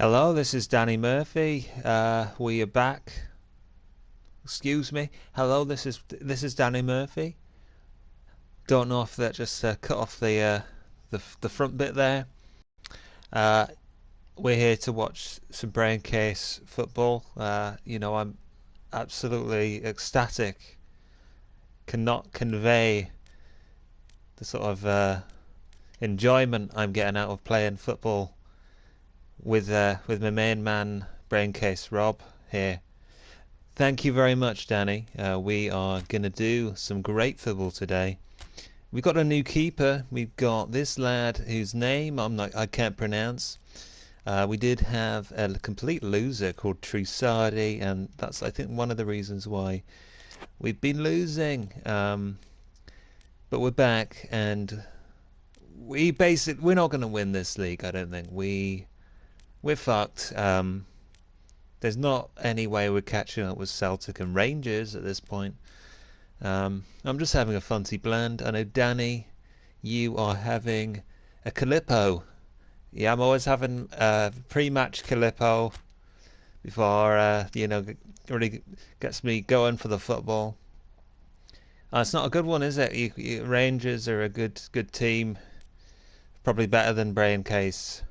Hello, this is Danny Murphy. We are back. Excuse me. Hello, this is Danny Murphy. Don't know if that just cut off the front bit there. Uh, we're here to watch some Braincase football. I'm absolutely ecstatic. Cannot convey the sort of enjoyment I'm getting out of playing football with my main man Braincase Rob here. Thank you very much, Danny. We are gonna do some great football today. We've got a new keeper. We've got this lad whose name I can't pronounce. We did have a complete loser called Trussardi, and that's I think one of the reasons why we've been losing. But we're back, and we're not going to win this league. I don't think we're fucked. There's not any way we're catching up with Celtic and Rangers at this point. I'm just having a funty blend. I know, Danny, you are having a Calippo. Yeah, I'm always having a pre-match Calippo before, really gets me going for the football. It's not a good one, is it? Rangers are a good team. Probably better than Braincase.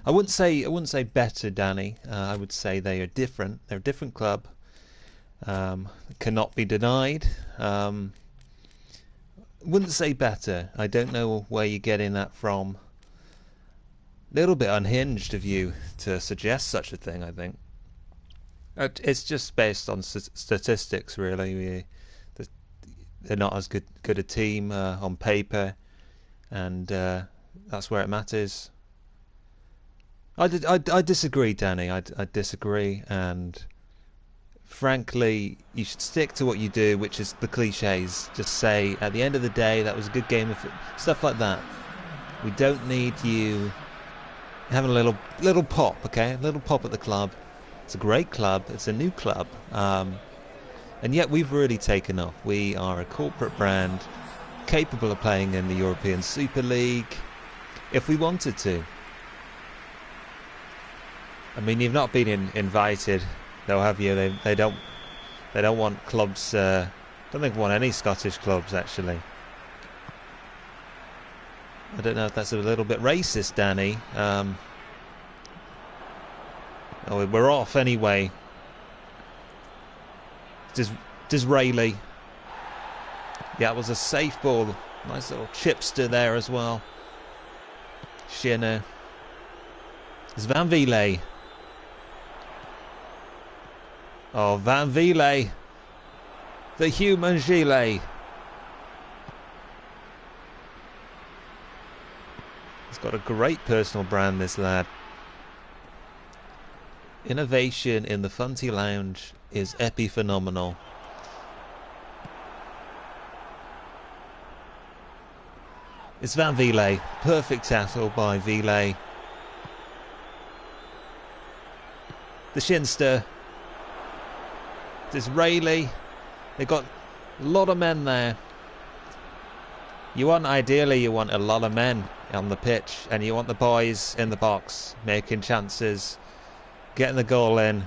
I wouldn't say better, Danny. I would say they are different. They're a different club. Cannot be denied. Wouldn't say better. I don't know where you're getting that from. Little bit unhinged of you to suggest such a thing, I think. It's just based on statistics, really. They're not as good a team on paper, and that's where it matters. I disagree, Danny. I disagree, and frankly, you should stick to what you do, which is the cliches. Just say, at the end of the day, that was a good game of stuff like that. We don't need you having a little pop, okay? A little pop at the club. It's a great club. It's a new club, and yet we've really taken off. We are a corporate brand, capable of playing in the European Super League if we wanted to. I mean, you've not been invited, though, have you? They don't want clubs. Don't think they want any Scottish clubs, actually. I don't know if that's a little bit racist, Danny. We're off anyway. Disraeli. Yeah, it was a safe ball. Nice little chipster there as well. Shinner. It's Van Vliet. Oh, Van Vliet. The human gilet. He's got a great personal brand, this lad. Innovation in the Funty Lounge is epiphenomenal. It's Van Vliet. Perfect tackle by Vliet. The Shinster. Disraeli. They've got a lot of men there. Ideally you want a lot of men on the pitch, and you want the boys in the box making chances, getting the goal in,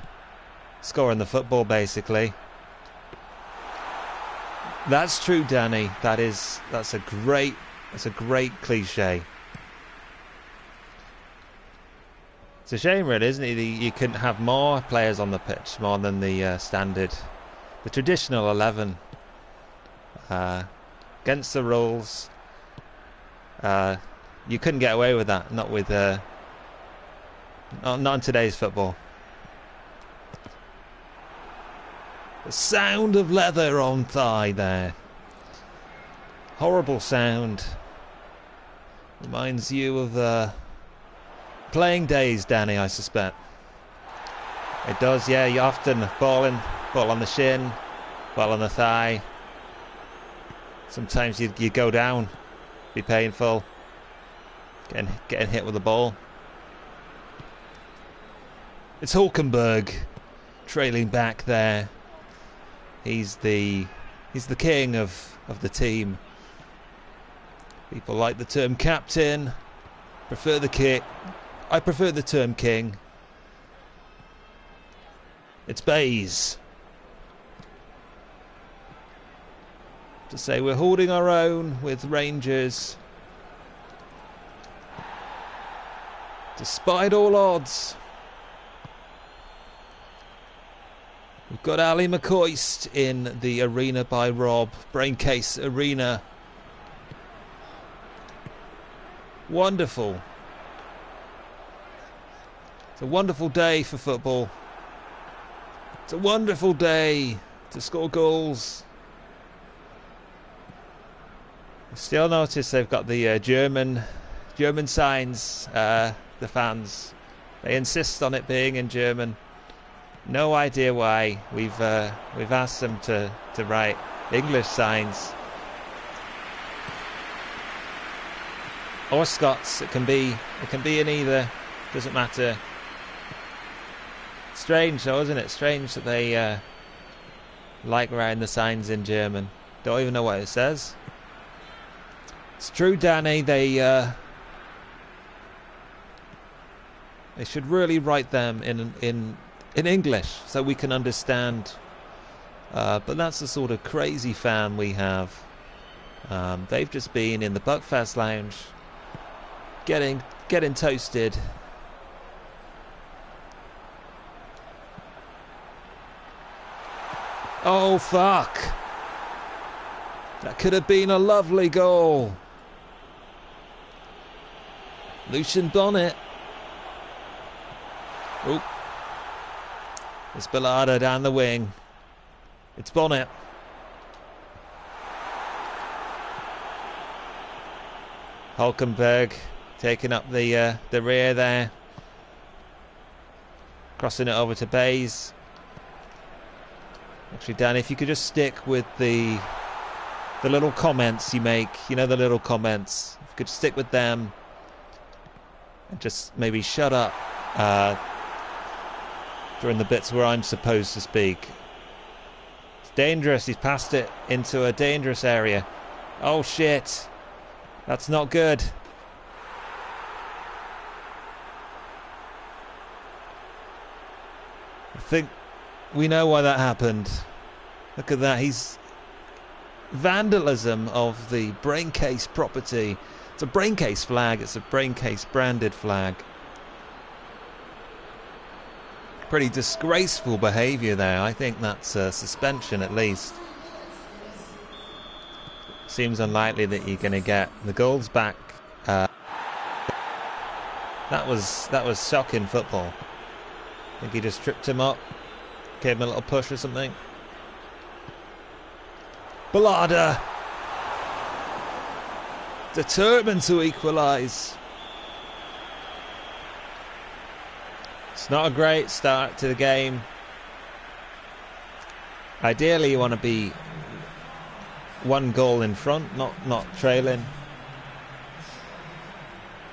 scoring the football, basically. That's true, Danny. That's a great cliche. It's a shame, really, isn't it? You couldn't have more players on the pitch, more than the the traditional 11. Against the rules, you couldn't get away with that. Not in today's football. The sound of leather on thigh there. Horrible sound. Reminds you of playing days, Danny, I suspect. It does, yeah. You often ball on the shin, ball on the thigh. Sometimes you go down, be painful, getting hit with the ball. It's Hulkenberg trailing back there. He's the king of the team. People like the term captain, prefer the kick. I prefer the term king. It's Bays. To say we're holding our own with Rangers. Despite all odds. We've got Ali McCoist in the arena by Rob. Braincase Arena. Wonderful. It's a wonderful day for football. It's a wonderful day to score goals. I still notice they've got the German signs, the fans. They insist on it being in German. No idea why. We've asked them to write English signs. Or Scots. It can be in either. Doesn't matter. Strange though, isn't it? Strange that they like writing the signs in German. Don't even know what it says. It's true, Danny. They should really write them in English so we can understand. But that's the sort of crazy fan we have. They've just been in the Buckfast Lounge, getting toasted. Oh fuck! That could have been a lovely goal. Lucian Bonnet. Oop. It's Ballada down the wing. It's Bonnet. Hulkenberg taking up the rear there. Crossing it over to Bays. Actually, Dan, if you could just stick with the little comments you make, you know, the little comments. If you could stick with them and just maybe shut up during the bits where I'm supposed to speak. It's dangerous. He's passed it into a dangerous area. Oh shit. That's not good. I think we know why that happened. Look at that. He's vandalism of the Braincase property. It's a Braincase flag. It's a Braincase branded flag. Pretty disgraceful behaviour there. I think that's a suspension at least. Seems unlikely that you're going to get the goals back. That was shocking football. I think he just tripped him up, gave him a little push or something. Ballada, determined to equalise. It's not a great start to the game. Ideally, you want to be one goal in front, not trailing.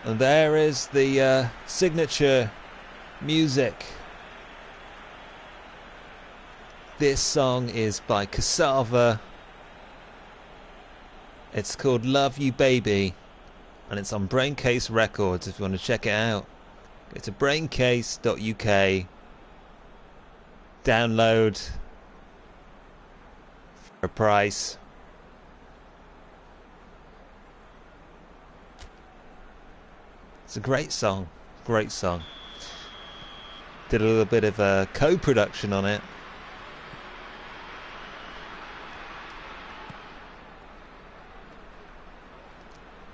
And there is the signature music. This song is by Cassava. It's called Love You Baby, and it's on Braincase Records if you want to check it out. Go to braincase.uk, download for a price. It's a great song, great song. Did a little bit of a co-production on it.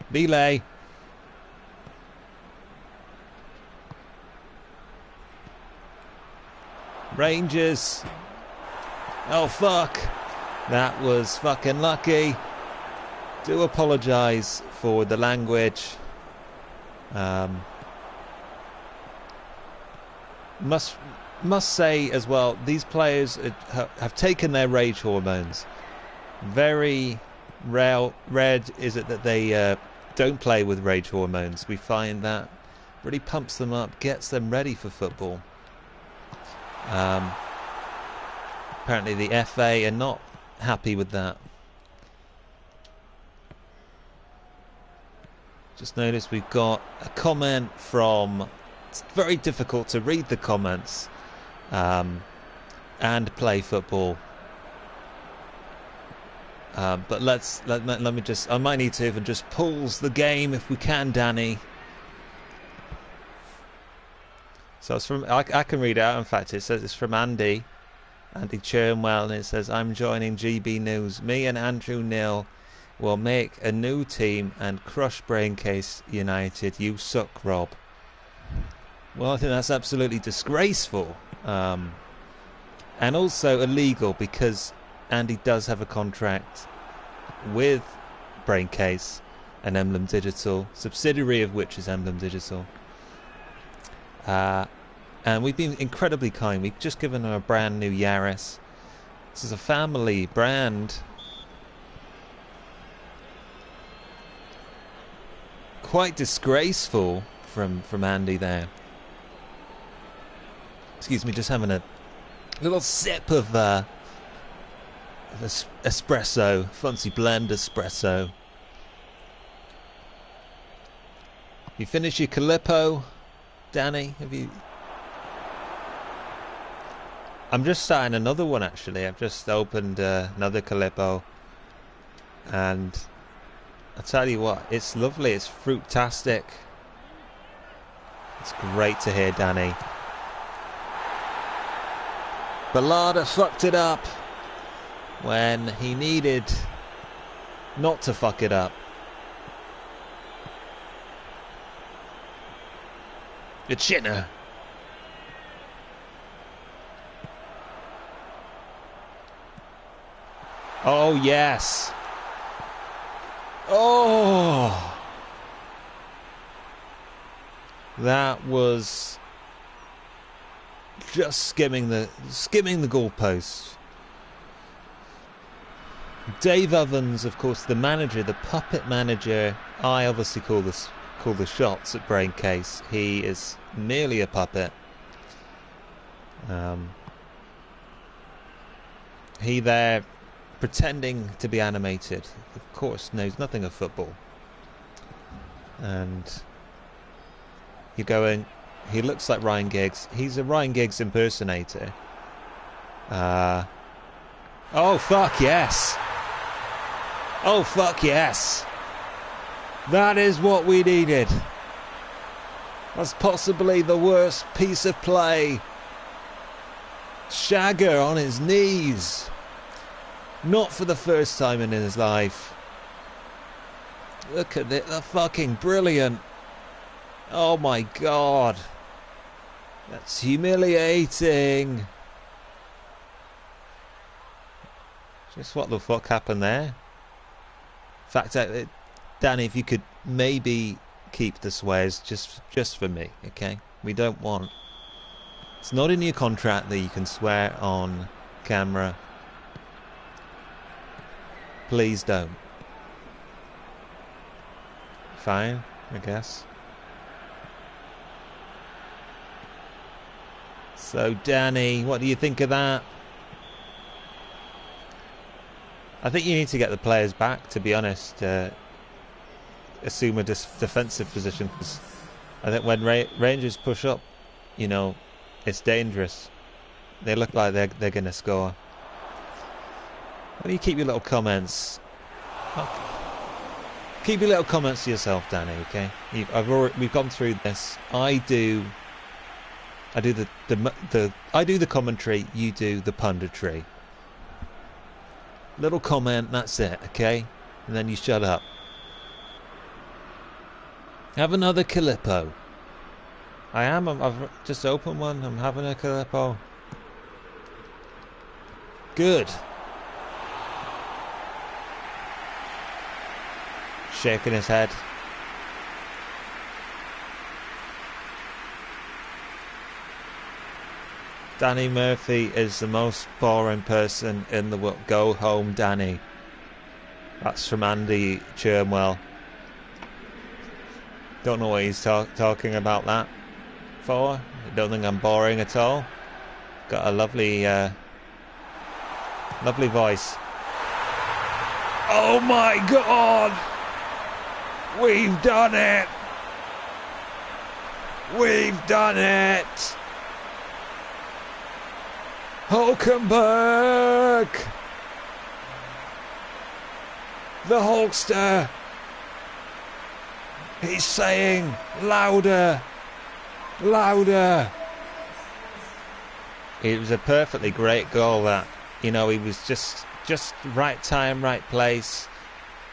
Belay. Rangers. Oh fuck. That was fucking lucky. Do apologise for the language. Must say as well, these players have taken their rage hormones. Very rare is it that they don't play with rage hormones. We find that really pumps them up, gets them ready for football. Apparently the FA are not happy with that. Just noticed we've got a comment from... It's very difficult to read the comments. and play football. But let me just, I might need to even just pause the game if we can, Danny. So it's from, I can read it out. In fact, it says it's from Andy Chernwell, and it says, I'm joining GB News. Me and Andrew Neil will make a new team and crush Braincase United. You suck, Rob. Well, I think that's absolutely disgraceful. And also illegal, because Andy does have a contract with Braincase and Emblem Digital, subsidiary of which is Emblem Digital. And we've been incredibly kind. We've just given her a brand new Yaris. This is a family brand. Quite disgraceful from Andy there. Excuse me, just having a little sip of espresso, fancy blend espresso. You finish your Calippo, Danny? Have you? I'm just starting another one actually. I've just opened another Calippo, and I tell you what, it's lovely. It's fruitastic. It's great to hear, Danny. Ballada fucked it up when he needed not to fuck it up. It's Shinner. Oh yes. Oh, that was just skimming the goalposts. Dave Ovens, of course, the manager, the puppet manager. I obviously call the shots at Braincase. He is merely a puppet. He there pretending to be animated, of course knows nothing of football. And you're going, he looks like Ryan Giggs. He's a Ryan Giggs impersonator. Oh fuck yes. Oh fuck yes. That is what we needed. That's possibly the worst piece of play. Shagger on his knees. Not for the first time in his life. Look at it, they're fucking brilliant. Oh my god. That's humiliating. Just what the fuck happened there? In fact, Danny, if you could maybe keep the swears just for me, okay? We don't want... It's not in your contract that you can swear on camera. Please don't. Fine, I guess. So, Danny, what do you think of that? I think you need to get the players back, to be honest. Assume a defensive position. Cause I think when Rangers push up, you know, it's dangerous. They look like they're going to score. Why don't you keep your little comments? Keep your little comments to yourself, Danny. Okay, we've gone through this. I do the commentary. You do the punditry. Little comment. That's it. Okay, and then you shut up. Have another Calippo. I've just opened one. I'm having a Calippo. Good. Shaking his head. Danny Murphy is the most boring person in the world. Go home, Danny. That's from Andy Chernwell. Don't know what he's talking about that for. I don't think I'm boring at all. Got a lovely voice. Oh my god! We've done it! We've done it! Hulkenberg! The Hulkster! He's saying, louder! Louder! It was a perfectly great goal that, you know, he was just right time, right place.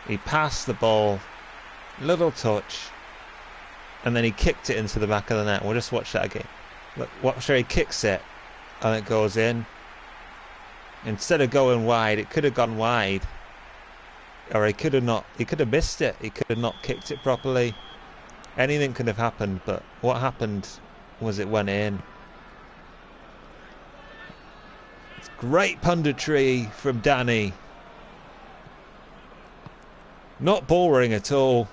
He passed the ball, little touch, and then he kicked it into the back of the net. We'll just watch that again. Look, watch how he kicks it, and it goes in. Instead of going wide, it could have gone wide, or he could have not. He could have missed it. He could have not kicked it properly. Anything could have happened, but what happened was it went in. It's great punditry from Danny. Not boring at all.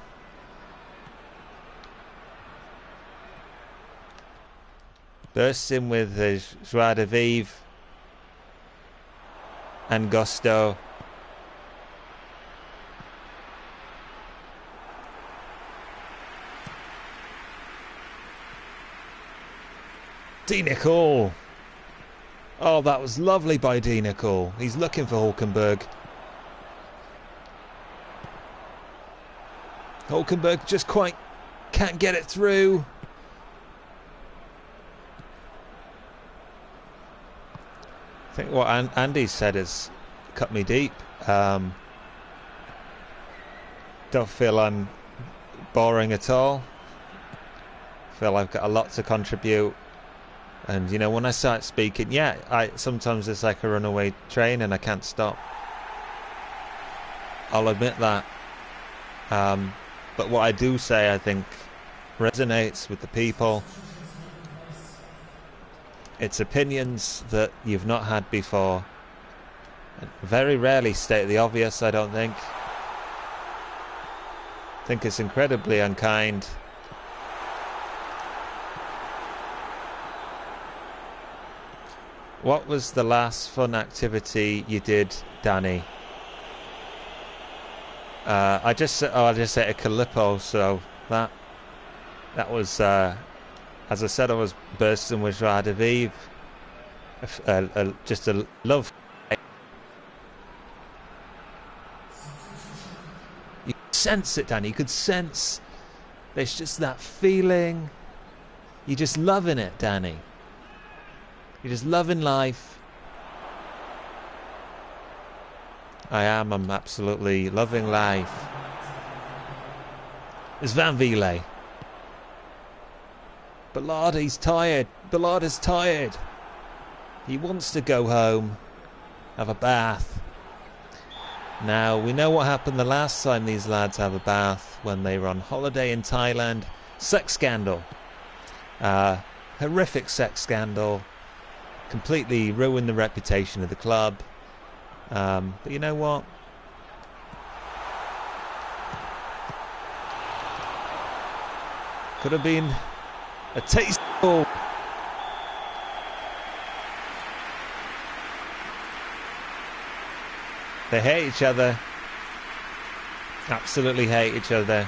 Bursts in with his joie de vivre and gusto. D. Nicol. Oh, that was lovely by D. Nicol. He's looking for Hulkenberg. Hulkenberg just quite can't get it through. I think what Andy said has cut me deep. Don't feel I'm boring at all. Feel I've got a lot to contribute. And you know, when I start speaking, yeah, sometimes it's like a runaway train and I can't stop. I'll admit that. But what I do say, I think, resonates with the people. It's opinions that you've not had before. Very rarely state the obvious, I don't think. I think it's incredibly unkind. What was the last fun activity you did, Danny? I just said a Calippo, so that was as I said, I was bursting with joie de vivre. Just a love. You could sense it, Danny. You could sense there's just that feeling. You're just loving it, Danny. You're just loving life. I'm absolutely loving life. It's Van Vliet. Ballard, he's tired. Ballard is tired. He wants to go home, have a bath. Now, we know what happened the last time these lads have a bath, when they were on holiday in Thailand. Sex scandal. Horrific sex scandal. Completely ruined the reputation of the club. But you know what? Could have been a tasteful. They hate each other. Absolutely hate each other.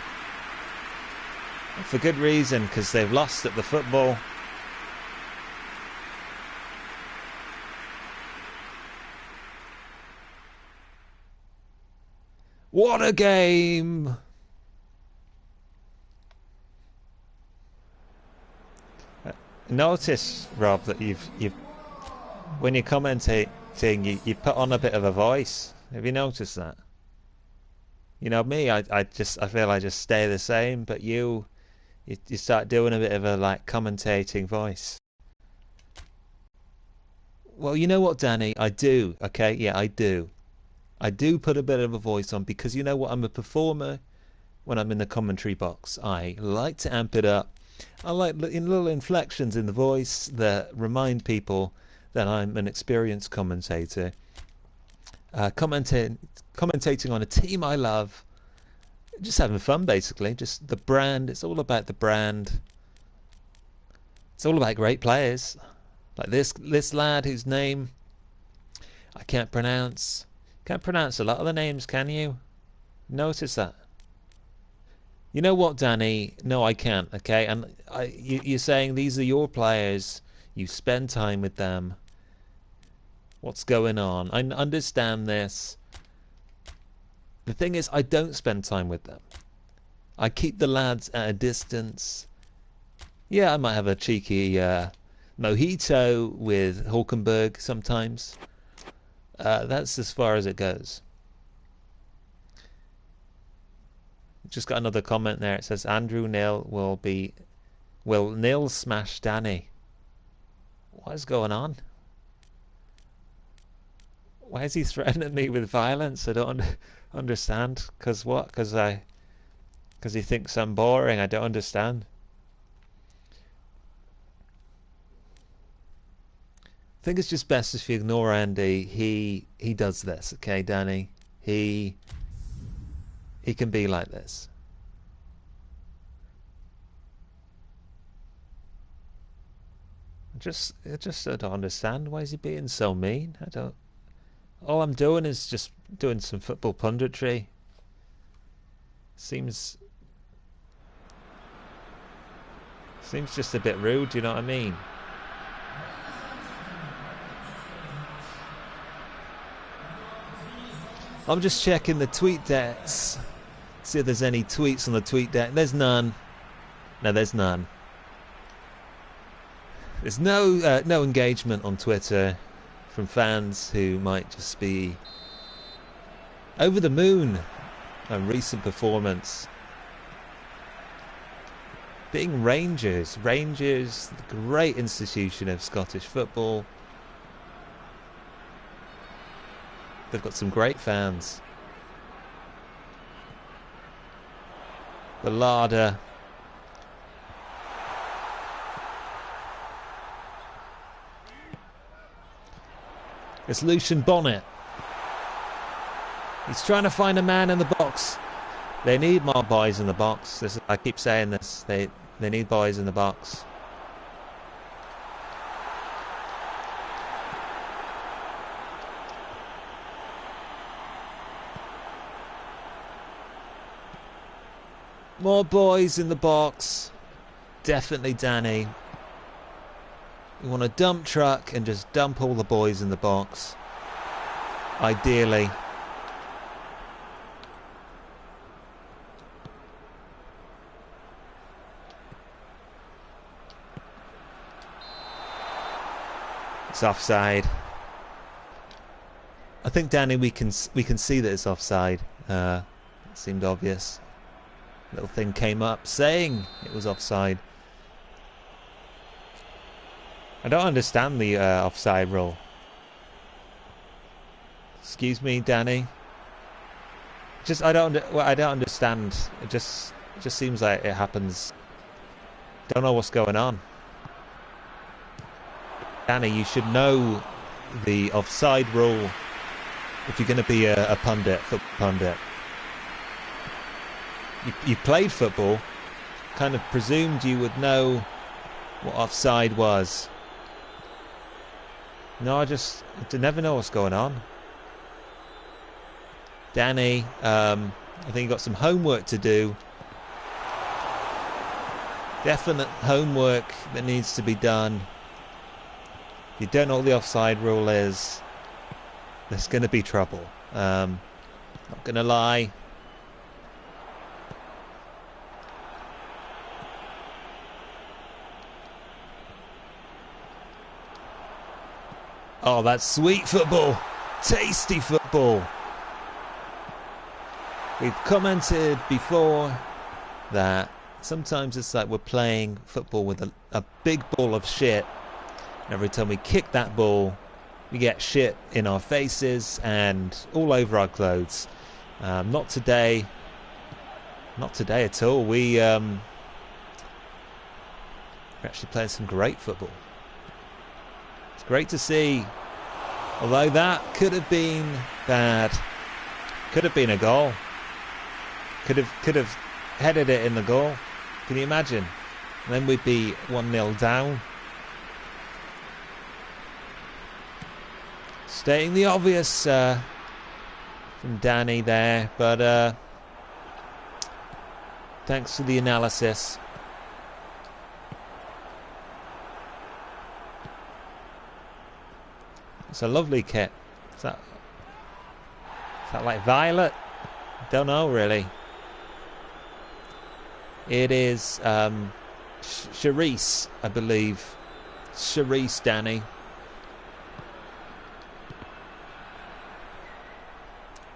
And for good reason, because they've lost at the football. What a game! Notice, Rob, that you've when you're commentating, you put on a bit of a voice. Have you noticed that? You know me, I feel I just stay the same, but you start doing a bit of a like commentating voice. Well, you know what, Danny, I do. Okay, yeah, I do. I do put a bit of a voice on because you know what, I'm a performer when I'm in the commentary box. I like to amp it up. I like little inflections in the voice that remind people that I'm an experienced commentator. Commentating on a team I love. Just having fun, basically. Just the brand. It's all about the brand. It's all about great players. Like this lad whose name I can't pronounce. Can't pronounce a lot of the names, can you? Notice that. You know what, Danny? No, I can't. Okay, and you're saying these are your players. You spend time with them. What's going on? I understand this. The thing is, I don't spend time with them. I keep the lads at a distance. Yeah, I might have a cheeky mojito with Hulkenberg sometimes. That's as far as it goes. Just got another comment there. It says Andrew Neil will Neil smash Danny. What is going on? Why is he threatening me with violence? I don't understand. Because what? Because he thinks I'm boring. I don't understand. I think it's just best if you ignore Andy. He does this, okay, Danny? He can be like this. I just don't understand. Why is he being so mean? I don't. All I'm doing is just doing some football punditry. Seems just a bit rude, do you know what I mean? I'm just checking the tweet decks. See if there's any tweets on the tweet deck. There's none. No, there's none. There's no engagement on Twitter from fans who might just be over the moon a recent performance. Being Rangers, the great institution of Scottish football. They've got some great fans. The larder. It's Lucian Bonnet. He's trying to find a man in the box. They need more boys in the box. I keep saying this. They need boys in the box. More boys in the box. Definitely Danny. You want a dump truck and just dump all the boys in the box. Ideally. It's offside. I think, Danny, we can see that it's offside. It seemed obvious. Little thing came up saying it was offside. I don't understand the offside rule. Excuse me, Danny. I don't understand. It just seems like it happens. Don't know what's going on. Danny, you should know the offside rule if you're going to be a pundit, football pundit. You played football, kind of presumed you would know what offside was. No, I never know what's going on. Danny, I think you've got some homework to do. Definite homework that needs to be done. If you don't know what the offside rule is, there's going to be trouble. Not going to lie. Oh, that's sweet football. Tasty football. We've commented before that sometimes it's like we're playing football with a big ball of shit. And every time we kick that ball, we get shit in our faces and all over our clothes. Not today. Not today at all. We're actually playing some great football. It's great to see, although that could have been bad. Could have been a goal. Could have headed it in the goal. Can you imagine? And then we'd be 1-0 down. Stating the obvious from Danny there, but thanks for the analysis. It's a lovely kit. Is that like violet? Don't know really. It is Charisse, I believe. Charisse, Danny.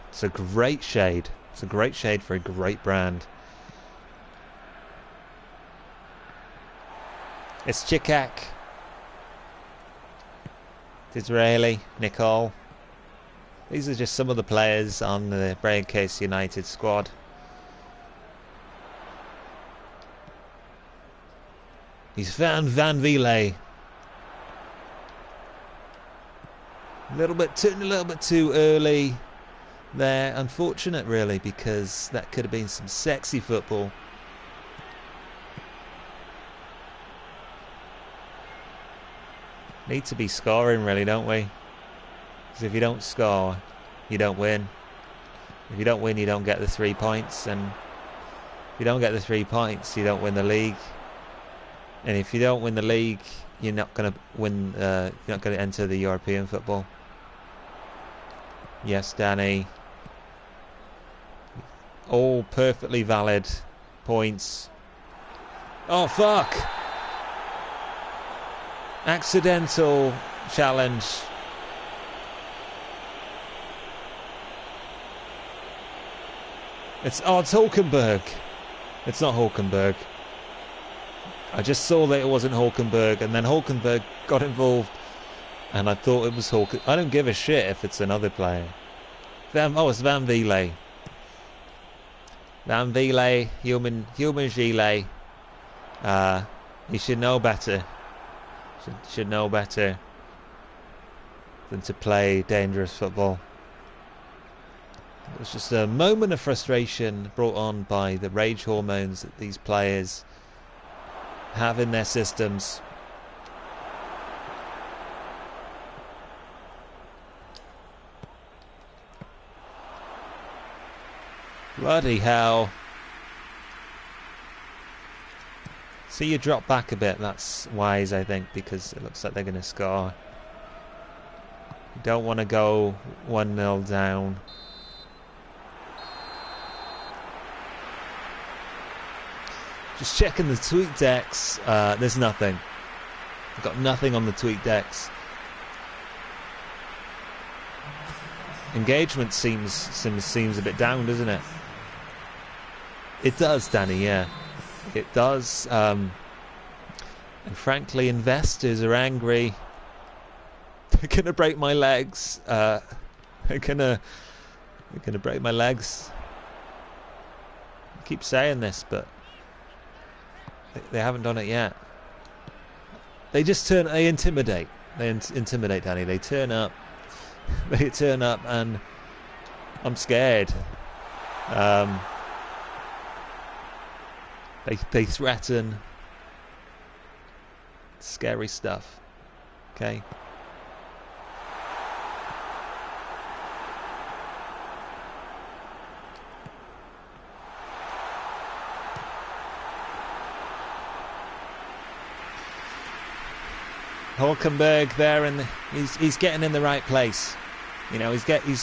It's a great shade. It's a great shade for a great brand. It's Chikak. Disraeli, Nicole. These are just some of the players on the Braincase United squad. He's found Van Vliet. A little bit too early there. Unfortunate, really, because that could have been some sexy football. Need to be scoring, really, don't we? Because if you don't score, you don't win. If you don't win, you don't get the 3 points, and if you don't get the 3 points, you don't win the league. And if you don't win the league, you're not going to win. You're not going to enter the European football. Yes, Danny. All perfectly valid points. Oh fuck! Accidental challenge. It's Hulkenberg. It's not Hulkenberg. I just saw that it wasn't Hulkenberg, and then Hulkenberg got involved, and I thought it was Hulkenberg. I don't give a shit if it's another player. It's Van Vliet. Van Vliet, human gilet. He should know better. Should know better than to play dangerous football. It was just a moment of frustration brought on by the rage hormones that these players have in their systems. Bloody hell. See, you drop back a bit. That's wise, I think, because it looks like they're going to score. You don't want to go 1-0 down. Just checking the tweet decks. There's nothing. I've got nothing on the tweet decks. Engagement seems a bit down, doesn't it? It does, Danny, yeah. It does. And frankly, investors are angry. They're going to break my legs. They're going to break my legs. I keep saying this, but they haven't done it yet. They just they intimidate. They intimidate, Danny. They turn up. They turn up, and I'm scared. They threaten. Scary stuff. Okay. Hulkenberg there, and he's getting in the right place. You know, he's getting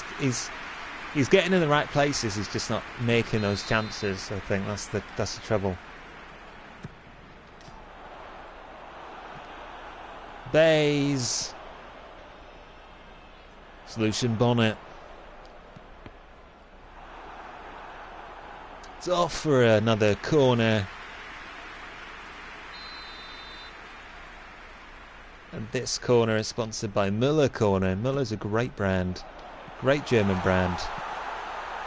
in the right places. He's just not making those chances. I think that's the trouble. Bays. Solution Bonnet. It's off for another corner. And this corner is sponsored by Müller Corner. Müller's a great brand. Great German brand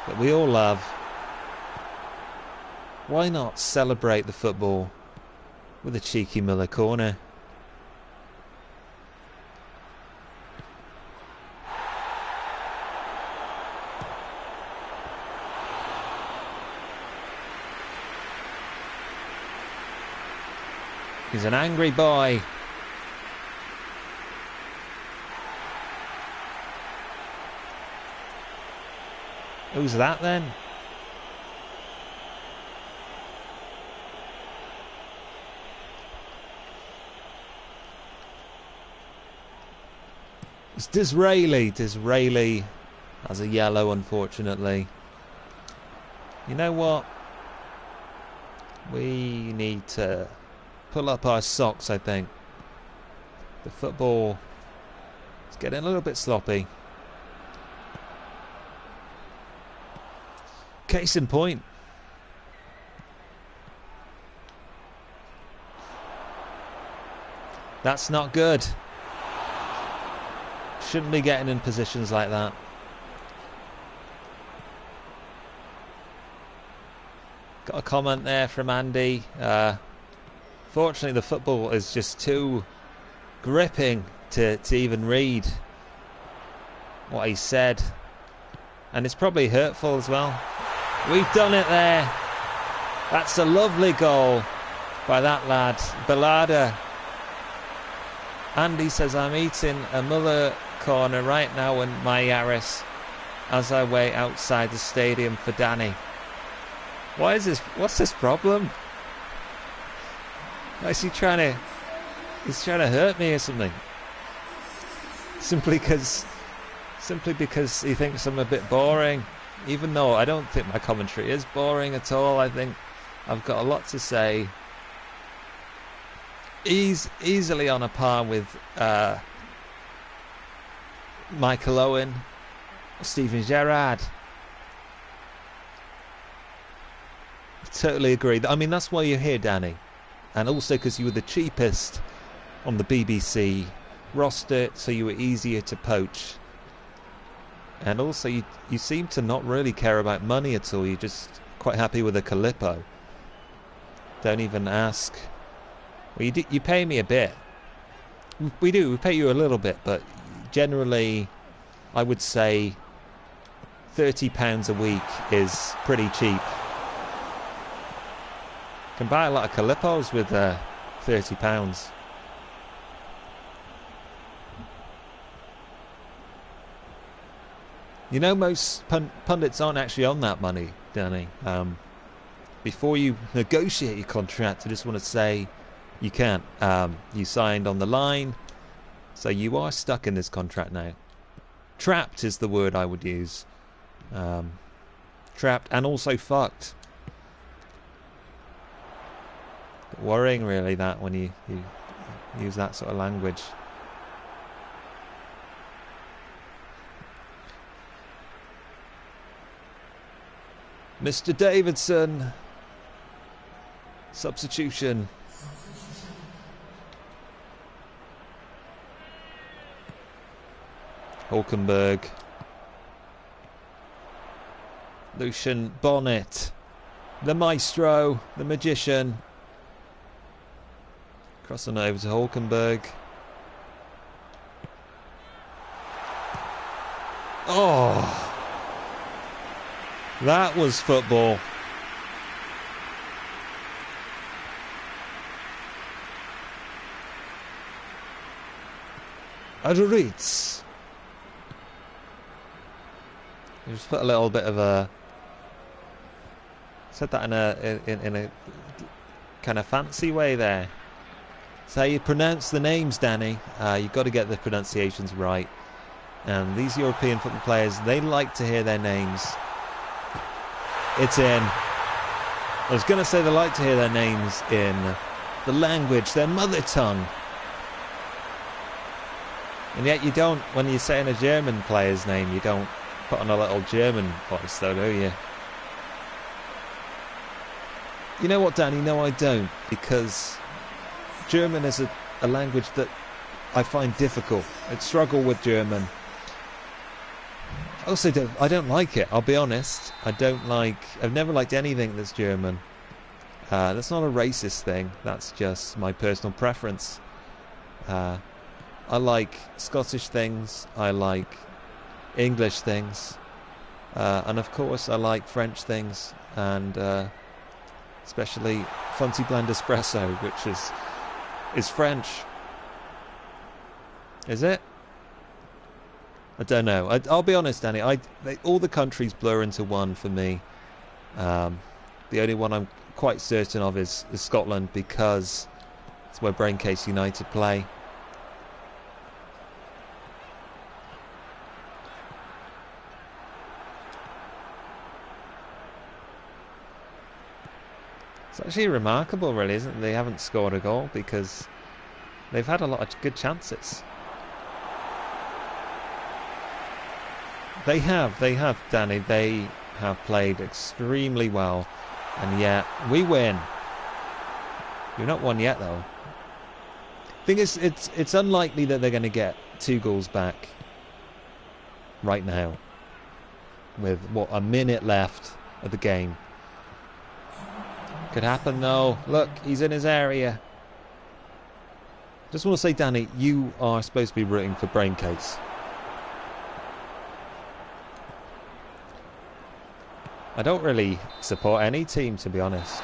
that we all love. Why not celebrate the football with a cheeky Müller Corner? He's an angry boy. Who's that then? It's Disraeli. Disraeli has a yellow, unfortunately. You know what? We need to pull up our socks, I think. The football is getting a little bit sloppy. Case in point. That's not good. Shouldn't be getting in positions like that. Got a comment there from Andy. Fortunately, the football is just too gripping to even read what he said. And it's probably hurtful as well. We've done it there. That's a lovely goal by that lad. Balada. Andy says, I'm eating a Muller corner right now in my Yaris as I wait outside the stadium for Danny. Why is this? What's this problem? Is he trying to... He's trying to hurt me or something? Simply because he thinks I'm a bit boring. Even though I don't think my commentary is boring at all. I think I've got a lot to say. Easily on a par with Michael Owen, Steven Gerrard. Totally agree. I mean, that's why you're here, Danny. And also because you were the cheapest on the BBC roster, so you were easier to poach. And also, you seem to not really care about money at all. You're just quite happy with a Calippo. Don't even ask. Well, you pay me a bit. We do. We pay you a little bit, but generally, I would say £30 a week is pretty cheap. Can buy a lot of Calippos with £30. You know, most pundits aren't actually on that money, Danny. Before you negotiate your contract, I just want to say you can't. You signed on the line, so you are stuck in this contract now. Trapped is the word I would use. Trapped and also fucked. Worrying, really, that when you use that sort of language. Mr. Davidson. Substitution. Hulkenberg. Lucian Bonnet. The maestro. The magician. Crossing over to Hulkenberg. Oh! That was football. Adoritz. Just put a little bit of a... Said that in a kind of fancy way there. It's how you pronounce the names, Danny. You've got to get the pronunciations right. And these European football players, they like to hear their names. It's in. I was going to say they like to hear their names in the language, their mother tongue. And yet you don't, when you're saying a German player's name, you don't put on a little German voice though, do you? You know what, Danny? No, I don't. Because German is a language that I find difficult. I struggle with German. I don't like it, I'll be honest. I've never liked anything that's German. That's not a racist thing, that's just my personal preference. I like Scottish things, I like English things, and of course I like French things, and especially Fonty Blend Espresso, which is French. Is it? I don't know. I'll be honest, Danny. All the countries blur into one for me. The only one I'm quite certain of is Scotland, because it's where Braincase United play. It's actually remarkable, really, isn't it? They haven't scored a goal because they've had a lot of good chances. They have, Danny. They have played extremely well, and yet we win. We've not won yet, though. Thing is, it's unlikely that they're going to get 2 goals back right now, with what, a minute left of the game. Could happen though. Look, he's in his area. Just want to say, Danny, you are supposed to be rooting for Braincase. I don't really support any team, to be honest.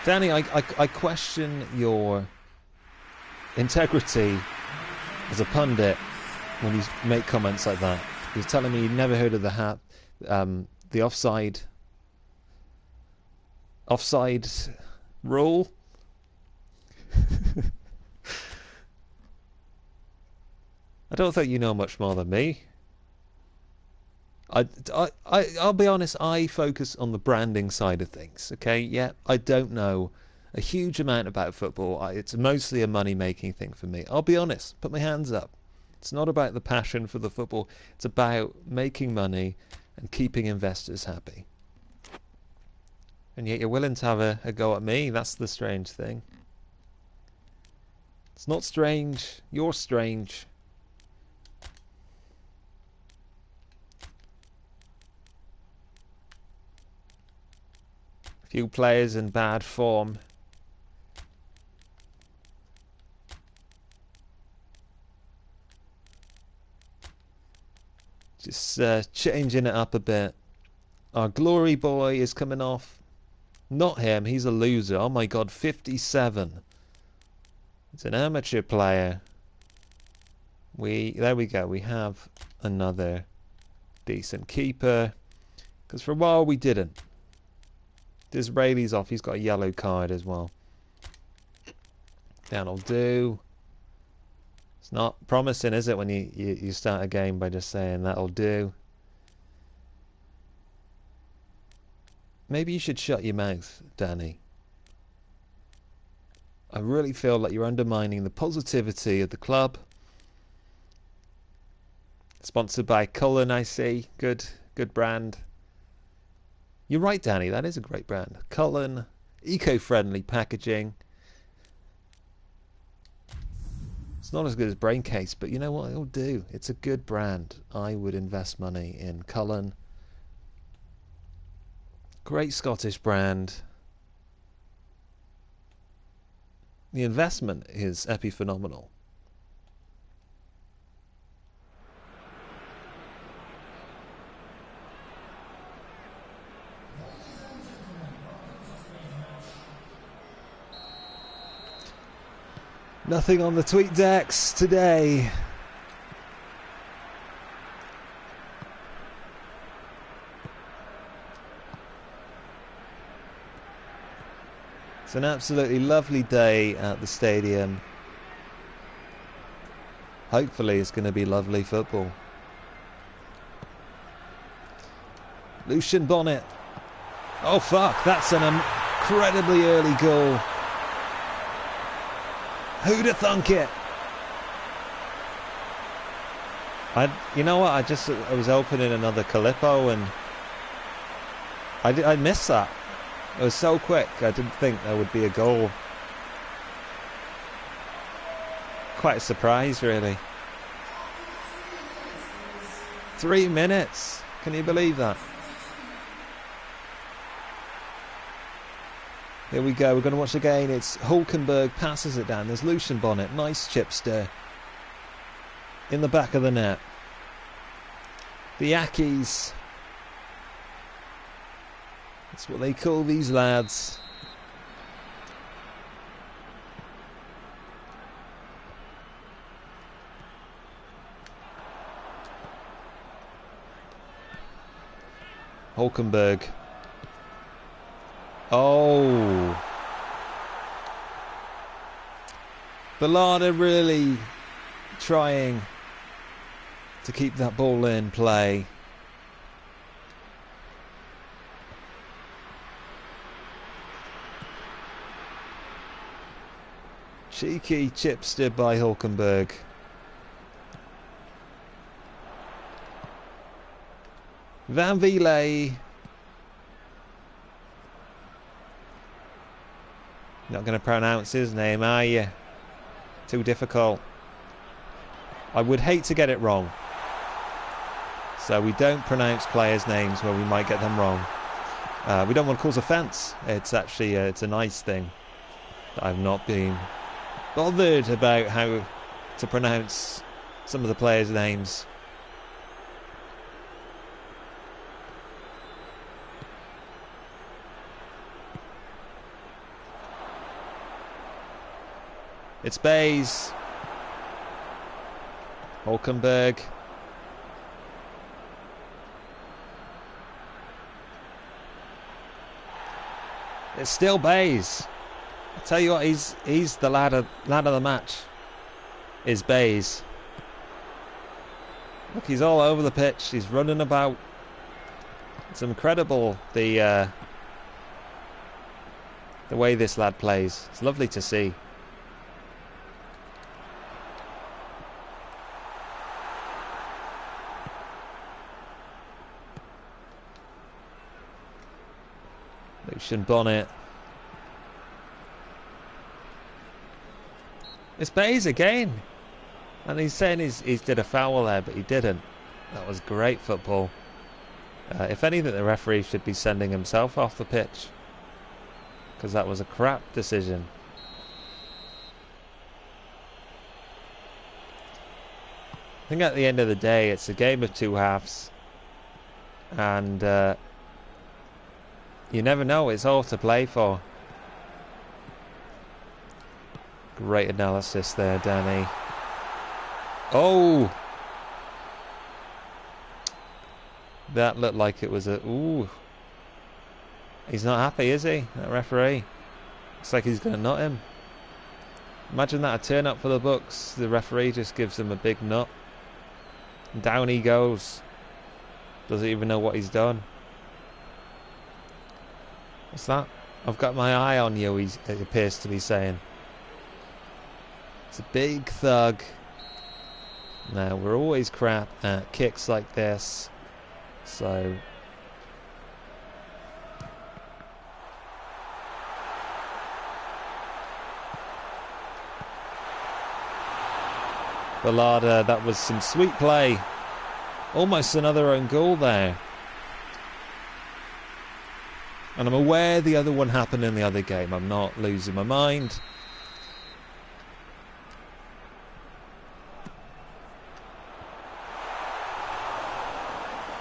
Danny, I question your integrity as a pundit when you make comments like that. He was telling me he'd never heard of the offside rule. I don't think you know much more than me. I'll be honest, I focus on the branding side of things, okay? Yeah, I don't know a huge amount about football. It's mostly a money-making thing for me. I'll be honest, put my hands up. It's not about the passion for the football. It's about making money and keeping investors happy. And yet you're willing to have a go at me. That's the strange thing. It's not strange. You're strange. Few players in bad form. Just changing it up a bit. Our glory boy is coming off. Not him, he's a loser. Oh my god, 57. It's an amateur player. There we go, we have another decent keeper. Because for a while we didn't. Disraeli's off, he's got a yellow card as well. That'll do. It's not promising, is it, when you start a game by just saying that'll do? Maybe you should shut your mouth, Danny. I really feel like you're undermining the positivity of the club. Sponsored by Cullen, I see. Good brand. You're right, Danny, that is a great brand. Cullen, eco-friendly packaging. It's not as good as Braincase, but you know what it'll do? It's a good brand. I would invest money in Cullen. Great Scottish brand. The investment is epiphenomenal. Nothing on the tweet decks today. It's an absolutely lovely day at the stadium. Hopefully it's going to be lovely football. Lucian Bonnet. Oh fuck, that's an incredibly early goal. Who'd have thunk it? You know what? I was opening another Calippo and I missed that. It was so quick. I didn't think there would be a goal. Quite a surprise, really. 3 minutes. Can you believe that? Here we go, we're going to watch again. It's Hulkenberg passes it down. There's Lucian Bonnet. Nice chipster. In the back of the net. The Ackies. That's what they call these lads. Hulkenberg. Oh. Ballada really trying to keep that ball in play. Cheeky chipster by Hulkenberg. Van Vliet. Not going to pronounce his name, are you? Too difficult. I would hate to get it wrong. So we don't pronounce players' names where we might get them wrong. We don't want to cause offence. It's actually it's a nice thing that I've not been bothered about how to pronounce some of the players' names. It's Bays. Hulkenberg. It's still Bays. I tell you what, he's the lad of the match. Is Bays. Look, he's all over the pitch. He's running about. It's incredible the way this lad plays. It's lovely to see. Lucian Bonnet. It's Bays again. And he's saying he's did a foul there, but he didn't. That was great football. If anything, the referee should be sending himself off the pitch. Because that was a crap decision. I think at the end of the day, it's a game of two halves. And you never know, it's all to play for. Great analysis there, Danny. Oh! That looked like it was a... Ooh. He's not happy, is he? That referee. Looks like he's going to nut him. Imagine that a turn up for the books. The referee just gives him a big nut. And down he goes. Doesn't even know what he's done. What's that? I've got my eye on you, it appears to be saying. It's a big thug. Now, we're always crap at kicks like this. So... Ballada, that was some sweet play. Almost another own goal there. And I'm aware the other one happened in the other game. I'm not losing my mind.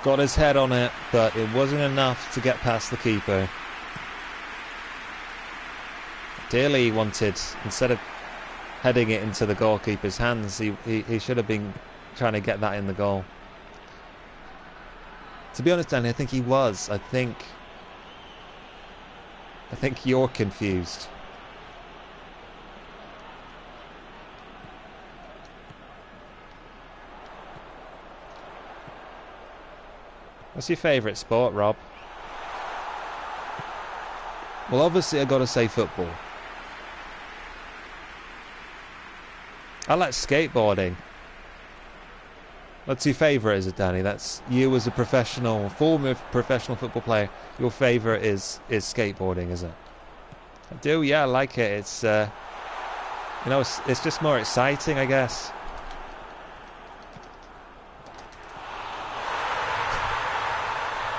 Got his head on it, but it wasn't enough to get past the keeper. Ideally, he wanted, instead of heading it into the goalkeeper's hands, he should have been trying to get that in the goal. To be honest, Danny, I think he was. I think you're confused. What's your favourite sport, Rob? Well, obviously I've got to say football. I like skateboarding. What's your favourite, is it, Danny? That's you as a former professional football player. Your favourite is skateboarding, is it? I do, yeah, I like it. It's you know, it's just more exciting, I guess.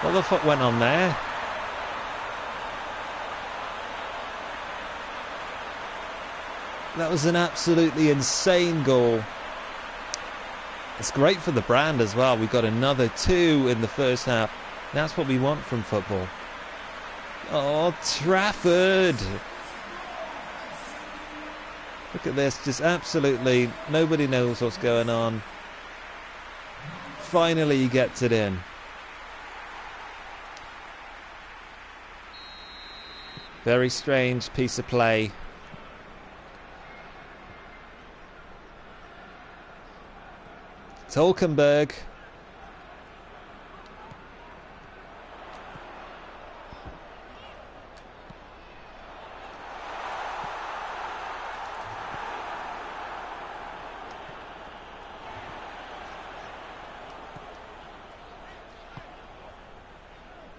What the fuck went on there? That was an absolutely insane goal. It's great for the brand as well. We got another 2 in the first half. That's what we want from football. Oh, Trafford! Look at this, just absolutely nobody knows what's going on. Finally he gets it in. Very strange piece of play. Hulkenberg.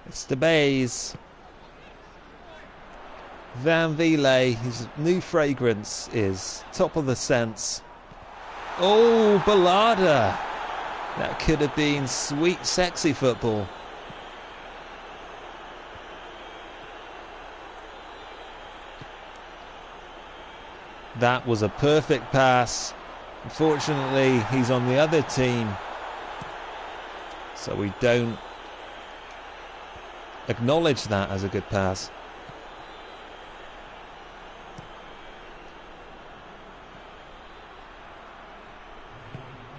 It's the Bays. Van Vliet, his new fragrance is top of the scents. Oh, Ballada. That could have been sweet, sexy football. That was a perfect pass. Unfortunately, he's on the other team, so we don't acknowledge that as a good pass.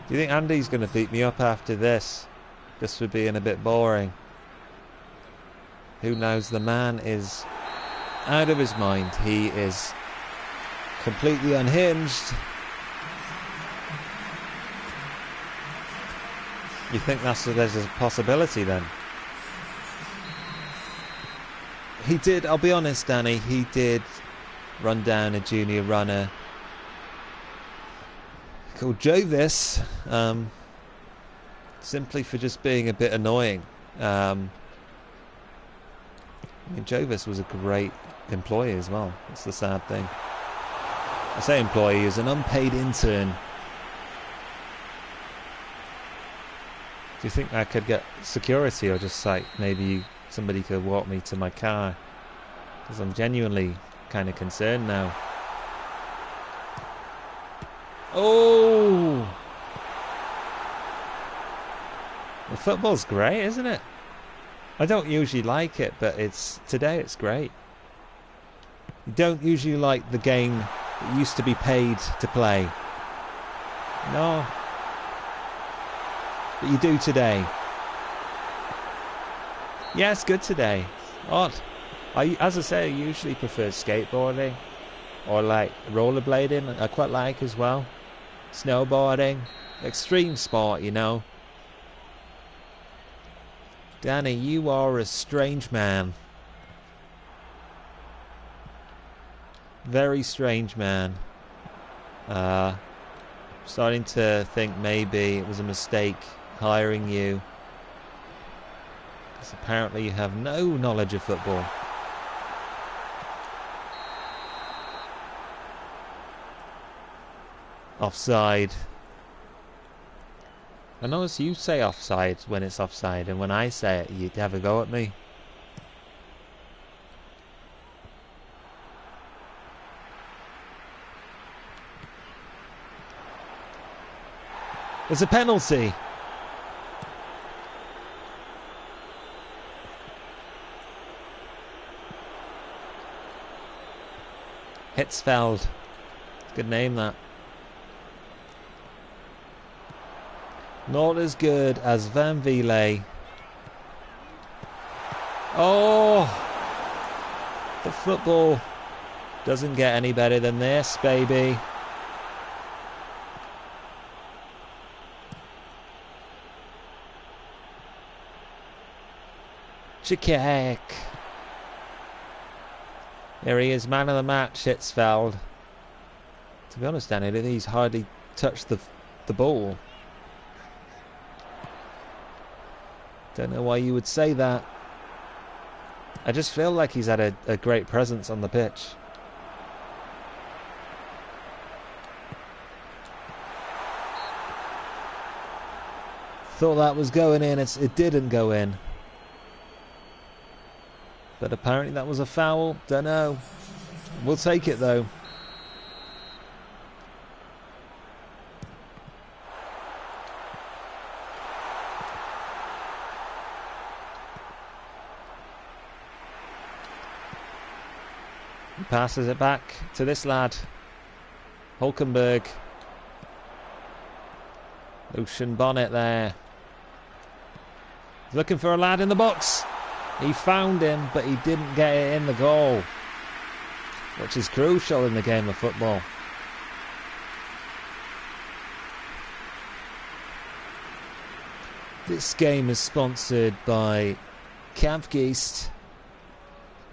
Do you think Andy's going to beat me up after this, just for being a bit boring? Who knows? The man is out of his mind. He is completely unhinged. You think there's a possibility then? He did, I'll be honest, Danny, he did run down a junior runner called Jovis, simply for just being a bit annoying. I mean, Jovis was a great employee as well. That's the sad thing. I say employee, is an unpaid intern. Do you think I could get security, or just like maybe somebody could walk me to my car? Because I'm genuinely kind of concerned now. Oh! The football's great, isn't it? I don't usually like it, but today it's great. You don't usually like the game that used to be paid to play. No. But you do today. Yeah, it's good today. Odd. As I say, I usually prefer skateboarding or like rollerblading. I quite like as well. Snowboarding, extreme sport, you know. Danny, you are a strange man. Very strange man. Starting to think maybe it was a mistake hiring you, because apparently you have no knowledge of football. Offside. I notice you say offside when it's offside, and when I say it, you have a go at me. There's a penalty. Hitzfeld. Good name, that. Not as good as Van Vliet. Oh! The football doesn't get any better than this, baby. Chikek. There he is, man of the match, Hitzfeld. To be honest, Danny, he's hardly touched the ball. Don't know why you would say that. I just feel like he's had a great presence on the pitch. Thought that was going in. It didn't go in. But apparently that was a foul. Don't know. We'll take it though. He passes it back to this lad. Hulkenberg. Lucian Bonnet there. He's looking for a lad in the box. He found him, but he didn't get it in the goal, which is crucial in the game of football. This game is sponsored by Kampfgeist.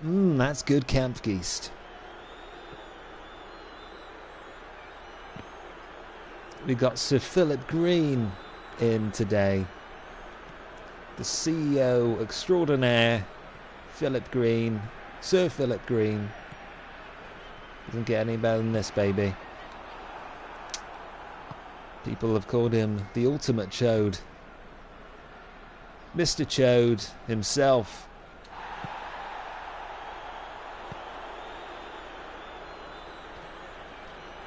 That's good Kampfgeist. We got Sir Philip Green in today. the CEO extraordinaire, Philip Green, Sir Philip Green. Doesn't get any better than this, baby. People have called him the ultimate chode. Mr. Chode himself.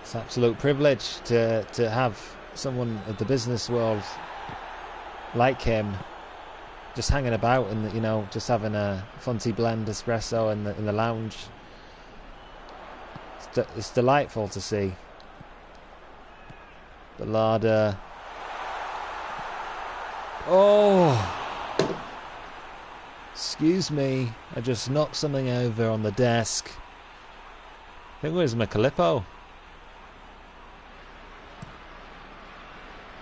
It's an absolute privilege to have someone of the business world like him just hanging about and, you know, just having a Fonty blend espresso in the lounge. It's delightful to see. Ballada. Oh! Excuse me, I just knocked something over on the desk. I think it was Macalippo.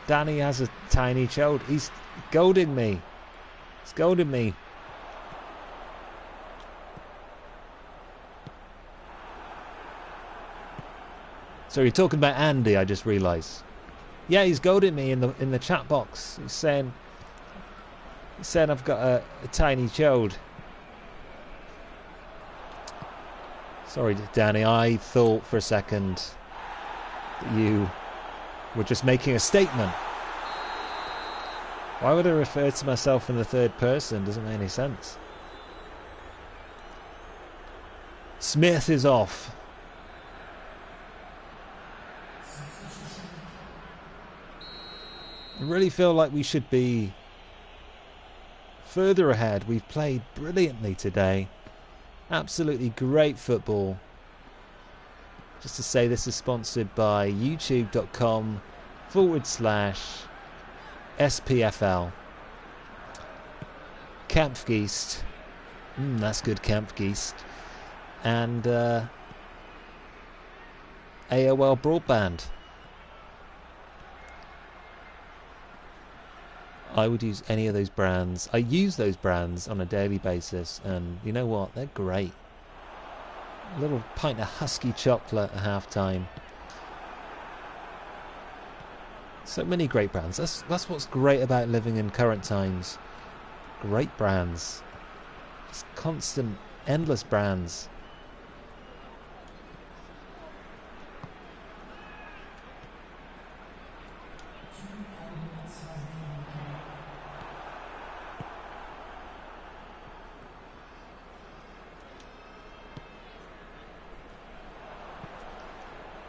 Danny has a tiny chode. He's goading me. He's goading me. So you're talking about Andy, I just realised. Yeah, he's goading me in the chat box. He's saying I've got a tiny chode. Sorry, Danny, I thought for a second that you were just making a statement. Why would I refer to myself in the third person? Doesn't make any sense. Smith is off. I really feel like we should be further ahead. We've played brilliantly today. Absolutely great football. Just to say, this is sponsored by youtube.com/SPFL. Kampfgeist. That's good, Kampfgeist. And AOL Broadband. I would use any of those brands. I use those brands on a daily basis, and you know what? They're great. A little pint of husky chocolate at half-time. So many great brands. That's what's great about living in current times. Great brands. Just constant, endless brands.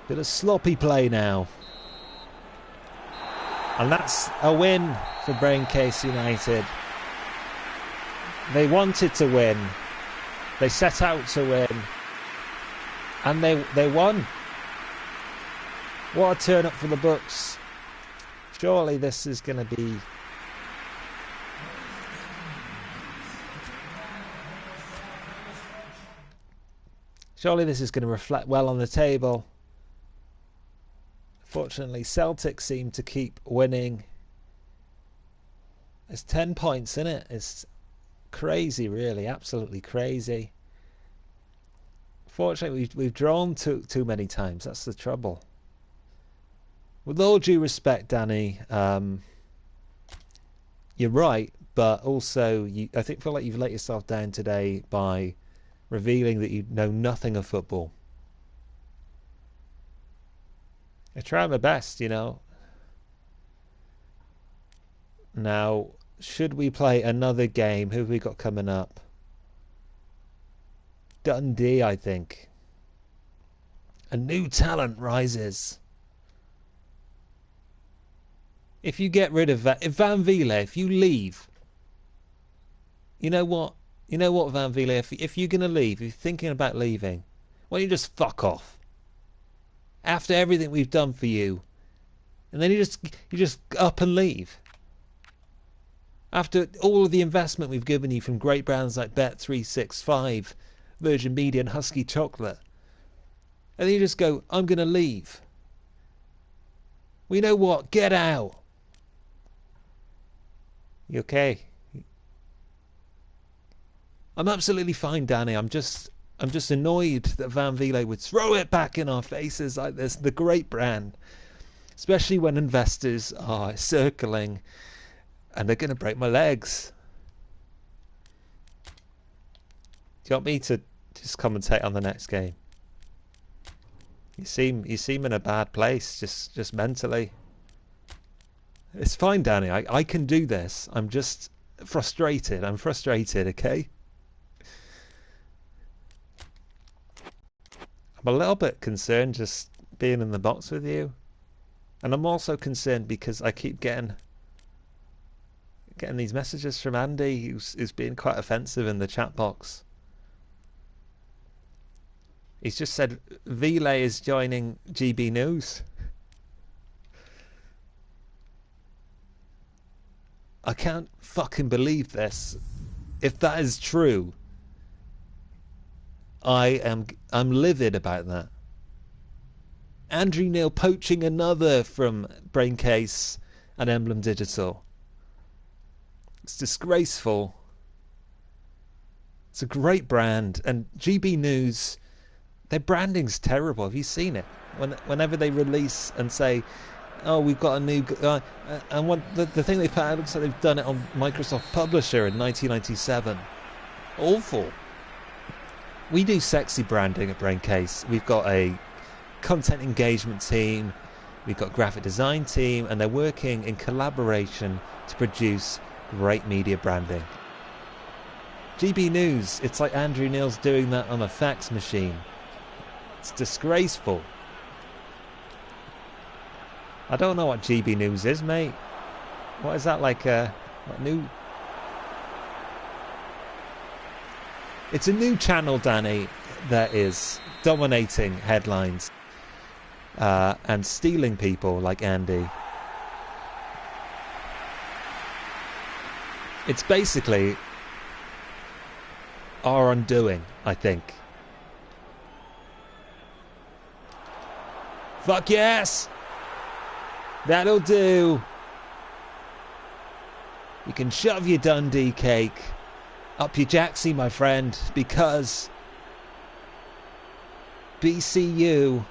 Bit of sloppy play now. And that's a win for Braincase United. They wanted to win. They set out to win. And they won. What a turn up for the books. Surely this is going to be... Surely this is going to reflect well on the table. Fortunately, Celtic seem to keep winning. There's 10 points in it. It's crazy, really. Absolutely crazy. Fortunately, we've drawn too many times. That's the trouble. With all due respect, Danny, you're right. But also, I feel like you've let yourself down today by revealing that you know nothing of football. I try my best, you know. Now, should we play another game? Who have we got coming up? Dundee, I think. A new talent rises. If you get rid of if Van Vliet, if you leave, you know what? You know what, Van Vliet? If you're going to leave, if you're thinking about leaving, why don't you just fuck off? After everything we've done for you, and then you just up and leave. After all of the investment we've given you from great brands like Bet365, Virgin Media and Husky Chocolate, and then you just go, I'm going to leave. Well, you know what? Get out. You okay? I'm absolutely fine, Danny. I'm just annoyed that Van Vliet would throw it back in our faces like this. The great brand, especially when investors are circling and they're going to break my legs. you want me to just commentate on the next game? You seem in a bad place, just mentally. It's fine, Danny. I can do this. I'm just frustrated. I'm frustrated, okay? I'm a little bit concerned just being in the box with you. And I'm also concerned because I keep getting these messages from Andy who's being quite offensive in the chat box. He's just said Vile is joining GB News. I can't fucking believe this. If that is true, I'm livid about that. Andrew Neil poaching another from Braincase and Emblem Digital. It's disgraceful. It's a great brand, and GB News, their branding's terrible. Have you seen it? Whenever they release and say, "Oh, we've got a new," and the thing they put out looks like they've done it on Microsoft Publisher in 1997. Awful. We do sexy branding at Braincase. We've got a content engagement team, we've got a graphic design team, and they're working in collaboration to produce great media branding. GB News, it's like Andrew Neil's doing that on a fax machine. It's disgraceful. I don't know what GB News is, mate. What is that, like a new... It's a new channel, Danny, that is dominating headlines and stealing people like Andy. It's basically our undoing, I think. Fuck yes! That'll do! You can shove your Dundee cake up your jacksie, my friend, because BCU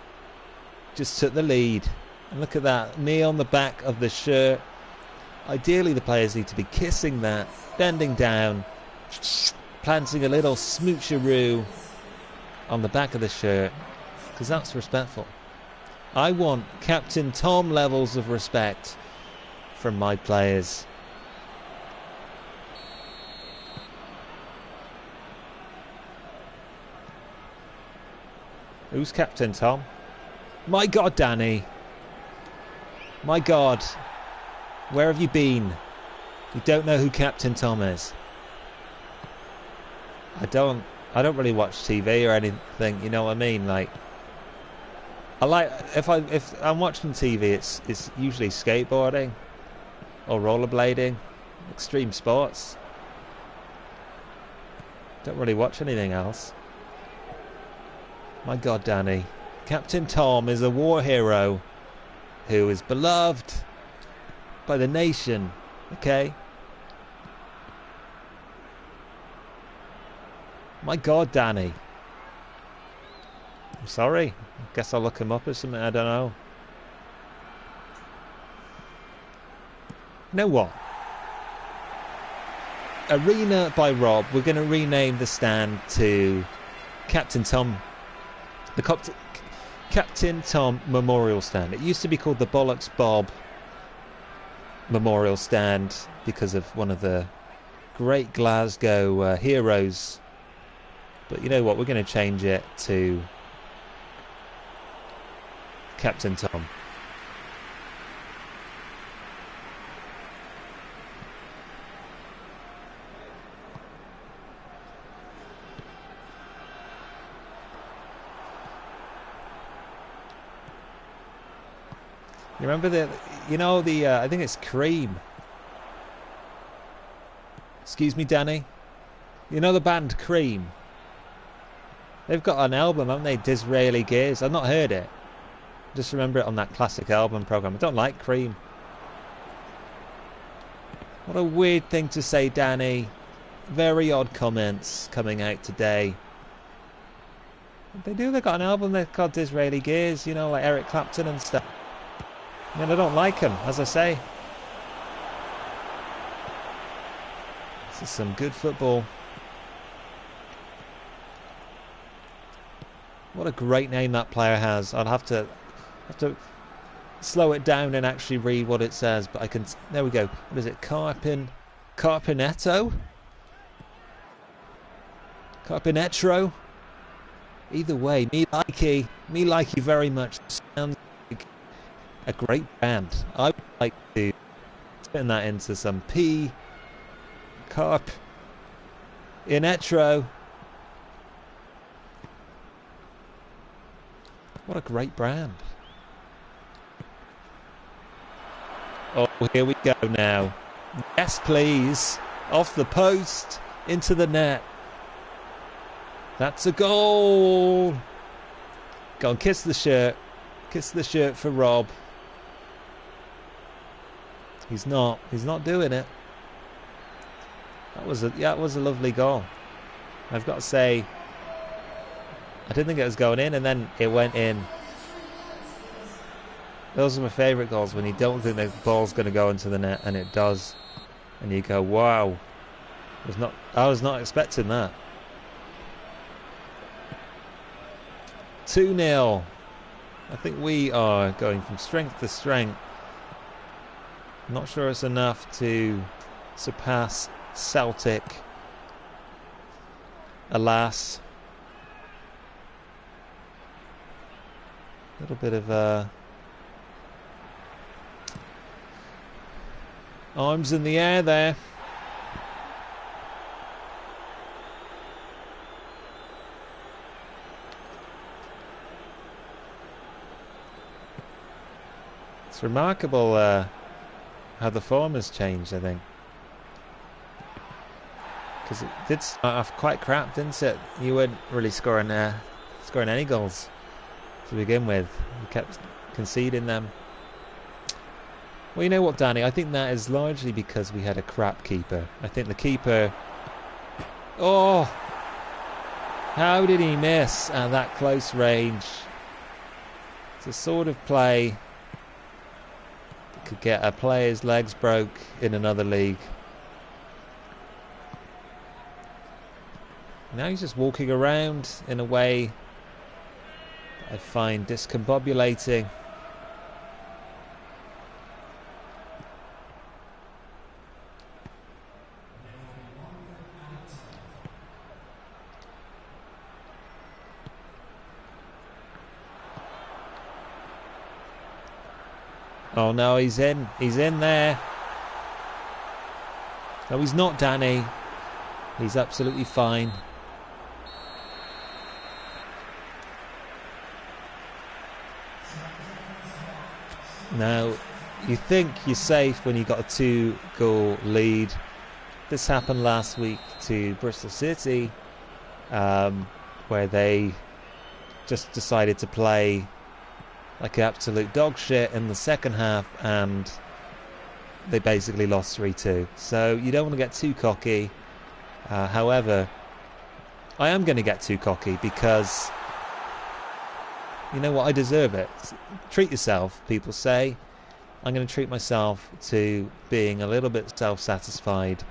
just took the lead. And look at that, knee on the back of the shirt. Ideally the players need to be kissing that, bending down, planting a little smoocheroo on the back of the shirt, because that's respectful. I want Captain Tom levels of respect from my players. Who's Captain Tom? My God, Danny. My God. Where have you been? You don't know who Captain Tom is. I don't really watch TV or anything, you know what I mean? Like, if I'm watching TV, it's usually skateboarding or rollerblading, extreme sports. Don't really watch anything else. My God, Danny. Captain Tom is a war hero who is beloved by the nation, okay? My God, Danny. I'm sorry. I guess I'll look him up or something, I don't know. You know what? Arena by Rob. We're going to rename the stand to Captain Tom. The Captain Tom Memorial Stand. It used to be called the Bollocks Bob Memorial Stand because of one of the great Glasgow heroes. But you know what? We're going to change it to Captain Tom. You remember I think it's Cream. Excuse me, Danny. You know the band Cream? They've got an album, haven't they? Disraeli Gears. I've not heard it. Just remember it on that classic album program. I don't like Cream. What a weird thing to say, Danny. Very odd comments coming out today. They do. They've got an album they've called Disraeli Gears, you know, like Eric Clapton and stuff. I mean, I don't like him, as I say. This is some good football. What a great name that player has. I'll have to slow it down and actually read what it says, but I can. There we go. What is it? Carpinetto? Carpinetro? Either way, me like you very much. Sounds like a great band. I would like to turn that into some Carp Inetro. What a great brand. Oh, here we go now. Yes, please. Off the post, into the net. That's a goal. Go on, kiss the shirt. Kiss the shirt for Rob. He's not doing it. That was a lovely goal. I've got to say, I didn't think it was going in, and then it went in. Those are my favourite goals, when you don't think the ball's going to go into the net and it does, and you go, "Wow!" I was not expecting that. 2-0. I think we are going from strength to strength. I'm not sure it's enough to surpass Celtic. Alas. A little bit of arms in the air there. It's remarkable how the form has changed, I think. Because it did start off quite crap, didn't it? You weren't really scoring any goals to begin with. You kept conceding them. Well, you know what, Danny? I think that is largely because we had a crap keeper. I think the keeper... Oh! How did he miss at that close range? It's a sort of play that could get a player's legs broke in another league. Now he's just walking around in a way I find discombobulating. Oh no, he's in there. No, he's not, Danny. He's absolutely fine. Now, you think you're safe when you got a 2-goal lead. This happened last week to Bristol City, where they just decided to play like absolute dog shit in the second half, and they basically lost 3-2. So you don't want to get too cocky. However, I am going to get too cocky because, you know what, I deserve it. Treat yourself, people say. I'm going to treat myself to being a little bit self-satisfied,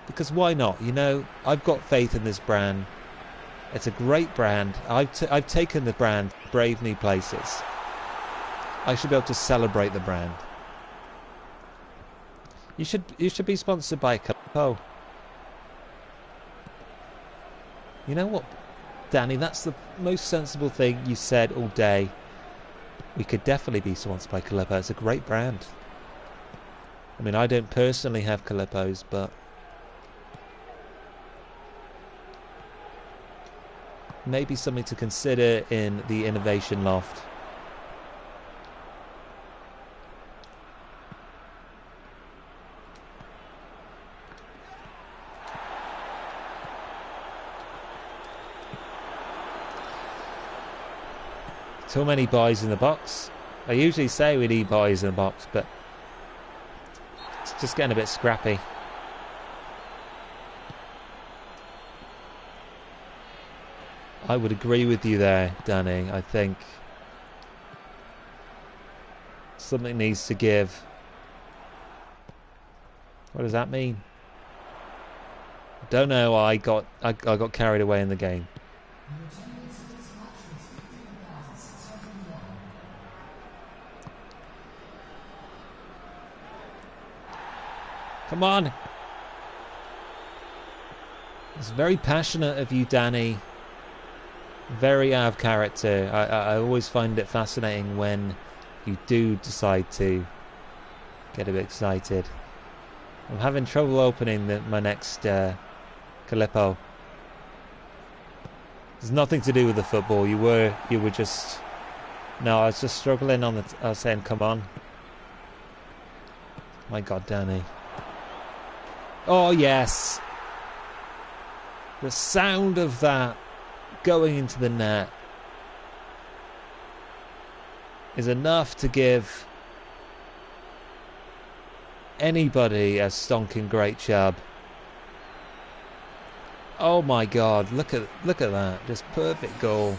because why not? You know, I've got faith in this brand. It's a great brand. I've taken the brand to brave new places. I should be able to celebrate the brand. You should be sponsored by Calippo. You know what, Danny? That's the most sensible thing you said all day. We could definitely be sponsored by Calippo. It's a great brand. I mean, I don't personally have Calippos, but maybe something to consider in the innovation loft. Too many boys in the box. I usually say we need boys in the box, but it's just getting a bit scrappy. I would agree with you there, Danny. I think something needs to give. What does that mean? Don't know. I got carried away in the game. Come on. It's very passionate of you, Danny. Very out of character. I always find it fascinating when you do decide to get a bit excited. I'm having trouble opening my next Calippo. There's nothing to do with the football. You were just... No, I was just struggling on the... I was saying, come on. My God, Danny. Oh, yes. The sound of that going into the net is enough to give anybody a stonking great chub. Oh my God, look at that. Just perfect goal.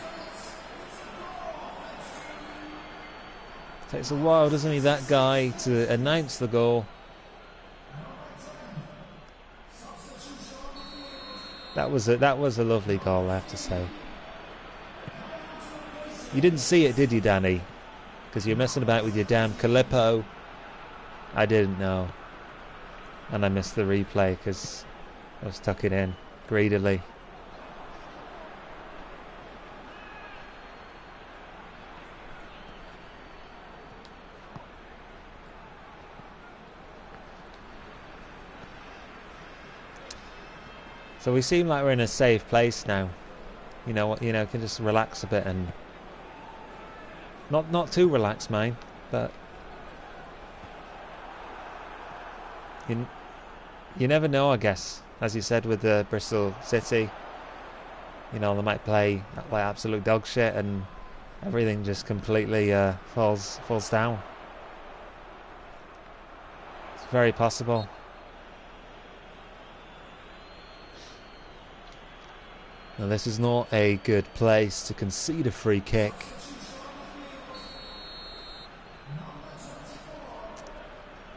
Takes a while, doesn't he, that guy, to announce the goal. That was a lovely goal, I have to say. You didn't see it, did you, Danny? Because you're messing about with your damn Calippo. I didn't know. And I missed the replay because I was tucking it in greedily. So we seem like we're in a safe place now. You know, can just relax a bit and not too relaxed, mate, but you never know, I guess. As you said with the Bristol City, you know, they might play like absolute dog shit and everything just completely falls down. It's very possible. Now this is not a good place to concede a free kick.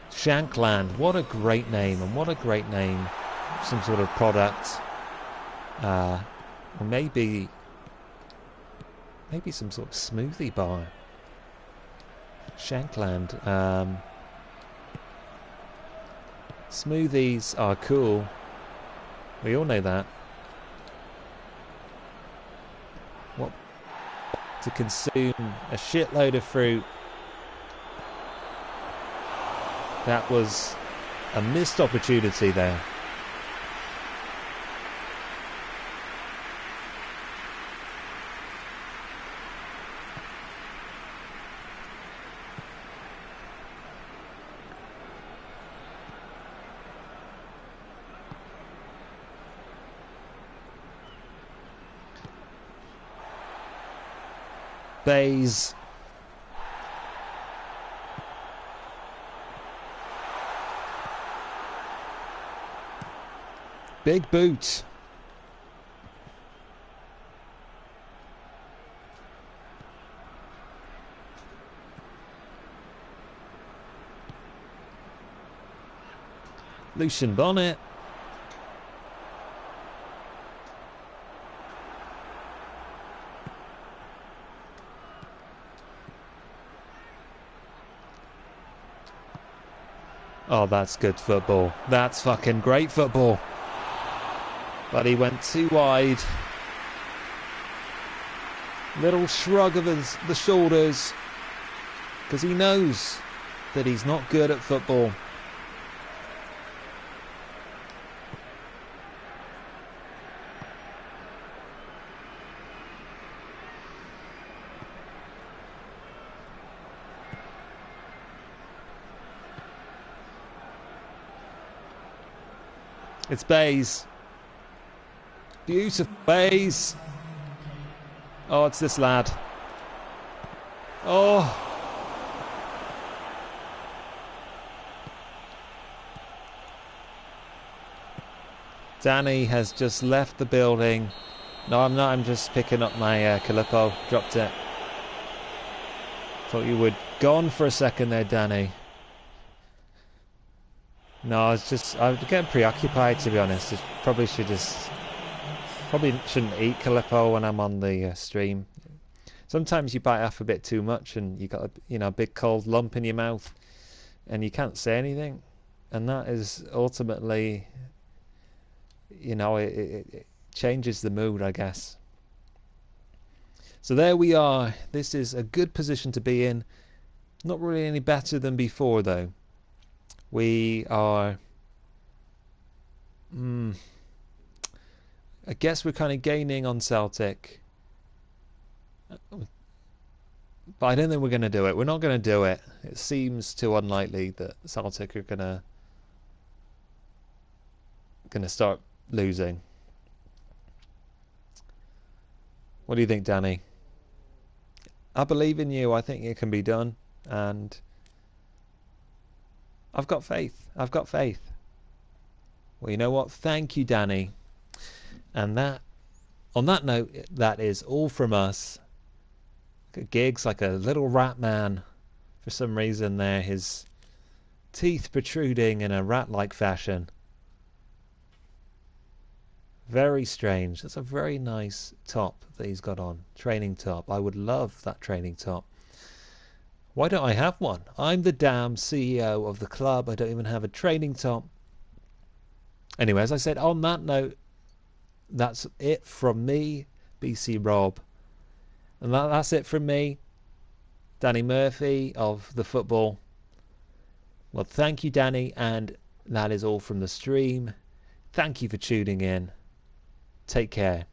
Shankland, what a great name, and what a great name. Some sort of product. Or maybe some sort of smoothie bar. Shankland. Smoothies are cool. We all know that. What? To consume a shitload of fruit. That was a missed opportunity there. Bays. Big boot. Lucian Bonnet. Oh, that's good football. That's fucking great football. But he went too wide. Little shrug of the shoulders. Because he knows that he's not good at football. It's Bays. Beautiful Bays. Oh, it's this lad. Oh. Danny has just left the building. No, I'm not. I'm just picking up my Calippo. Dropped it. Thought you would gone for a second there, Danny. No, I was getting preoccupied, to be honest. Probably shouldn't eat Calippo when I'm on the stream. Sometimes you bite off a bit too much and you got a big cold lump in your mouth and you can't say anything. And that is ultimately, it changes the mood, I guess. So there we are. This is a good position to be in. Not really any better than before, though. We are... I guess we're kind of gaining on Celtic. But I don't think we're going to do it. We're not going to do it. It seems too unlikely that Celtic are going to start losing. What do you think, Danny? I believe in you. I think it can be done. And I've got faith. I've got faith. Well, you know what? Thank you, Danny. And on that note, that is all from us. Giggs like a little rat man. For some reason there, his teeth protruding in a rat-like fashion. Very strange. That's a very nice top that he's got on. Training top. I would love that training top. Why don't I have one? I'm the damn CEO of the club. I don't even have a training top. Anyway, as I said, on that note, that's it from me, BC Rob. And that's it from me, Danny Murphy of The Football. Well, thank you, Danny, and that is all from the stream. Thank you for tuning in. Take care.